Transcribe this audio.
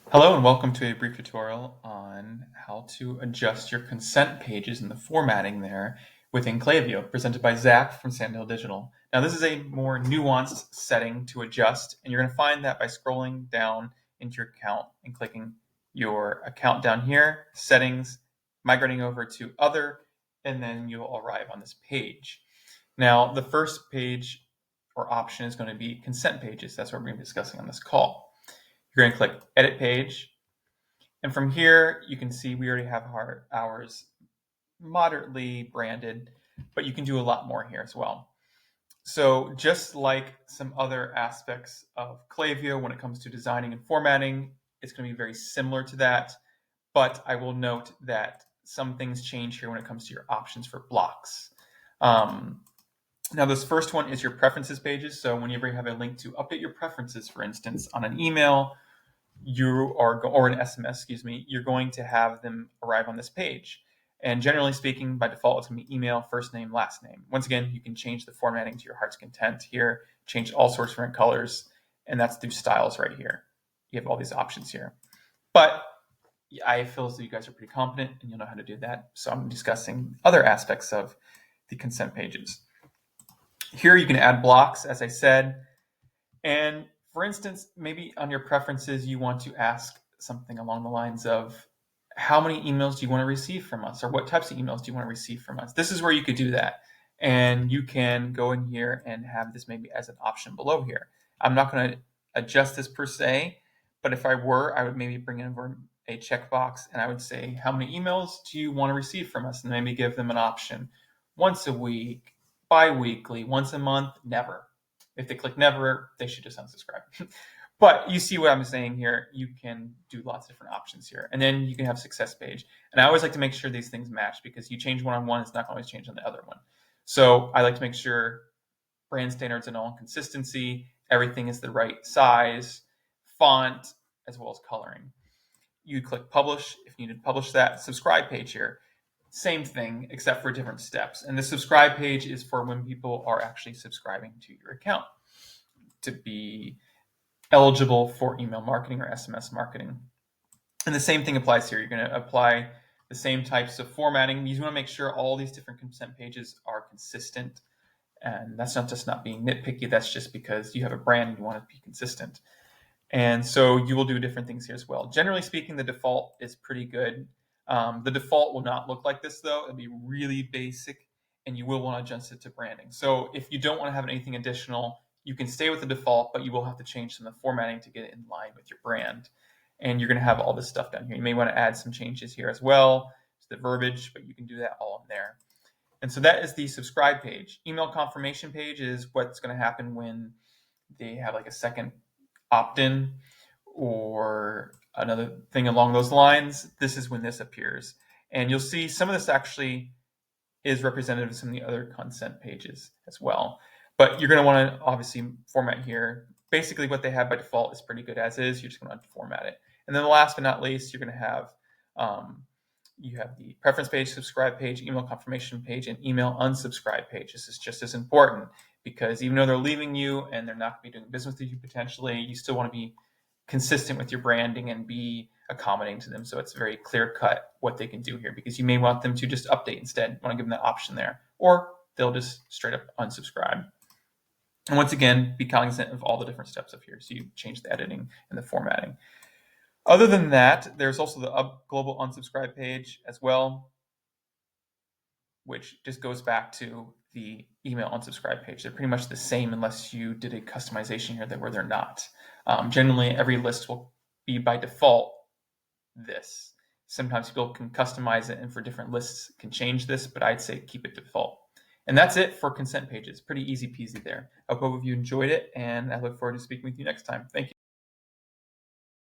Hello and welcome to a brief tutorial on how to adjust your consent pages and the formatting there within Klaviyo, presented by Zach from Sandhill Digital. Now this is a more nuanced setting to adjust, and you're going to find that by scrolling down into your account and clicking your account down here, settings, migrating over to other, and then you'll arrive on this page. Now the first page or option is going to be consent pages. That's what we're going to be discussing on this call. You're going to click edit page. And from here, you can see we already have ours moderately branded, but you can do a lot more here as well. So just like some other aspects of Klaviyo when it comes to designing and formatting, it's going to be very similar to that. But I will note that some things change here when it comes to your options for blocks. Now, this first one is your preferences pages. So whenever you have a link to update your preferences, for instance, on an email, or an SMS, you're going to have them arrive on this page. And generally speaking, by default, it's going to be email, first name, last name. Once again, you can change the formatting to your heart's content here, change all sorts of different colors, and that's through styles right here. You have all these options here. But I feel as though you guys are pretty competent and you'll know how to do that. So I'm discussing other aspects of the consent pages. Here you can add blocks, as I said, and for instance, maybe on your preferences, you want to ask something along the lines of how many emails do you want to receive from us, or what types of emails do you want to receive from us? This is where you could do that. And you can go in here and have this maybe as an option below here. I'm not going to adjust this per se, but if I were, I would maybe bring in over a checkbox and I would say, how many emails do you want to receive from us? And maybe give them an option. Once a week, bi-weekly, once a month, never. If they click never, they should just unsubscribe. But you see what I'm saying here. You can do lots of different options here. And then you can have success page. And I always like to make sure these things match, because you change one on one, it's not going to always change on the other one. So I like to make sure brand standards and all consistency, everything is the right size, font, as well as coloring. You click publish if you need to publish that. Subscribe page here. Same thing, except for different steps. And the subscribe page is for when people are actually subscribing to your account to be eligible for email marketing or SMS marketing. And the same thing applies here. You're going to apply the same types of formatting. You want to make sure all these different consent pages are consistent. And that's not just not being nitpicky. That's just because you have a brand and you want it to be consistent. And so you will do different things here as well. Generally speaking, the default is pretty good. The default will not look like this, though. It'll be really basic, and you will want to adjust it to branding. So if you don't want to have anything additional, you can stay with the default, but you will have to change some of the formatting to get it in line with your brand. And you're going to have all this stuff down here. You may want to add some changes here as well to the verbiage, but you can do that all in there. And so that is the subscribe page. Email confirmation page is what's going to happen when they have like a second opt-in or another thing along those lines. This is when this appears. And you'll see some of this actually is representative of some of the other consent pages as well. But you're going to want to obviously format here. Basically what they have by default is pretty good as is. You're just going to format it. And then last but not least, you're going to have you have the preference page, subscribe page, email confirmation page, and email unsubscribe page. This is just as important, because even though they're leaving you and they're not going to be doing business with you potentially, you still want to be consistent with your branding and be accommodating to them. So it's very clear cut what they can do here, because you may want them to just update instead. You want to give them that option there, or they'll just straight up unsubscribe. And once again, be cognizant of all the different steps up here. So you change the editing and the formatting. Other than that, there's also the global unsubscribe page as well, which just goes back to the email unsubscribe page. They're pretty much the same unless you did a customization here where they're not. Generally, every list will be by default this. Sometimes people can customize it and for different lists can change this, but I'd say keep it default. And that's it for consent pages. Pretty easy peasy there. I hope you enjoyed it, and I look forward to speaking with you next time. Thank you.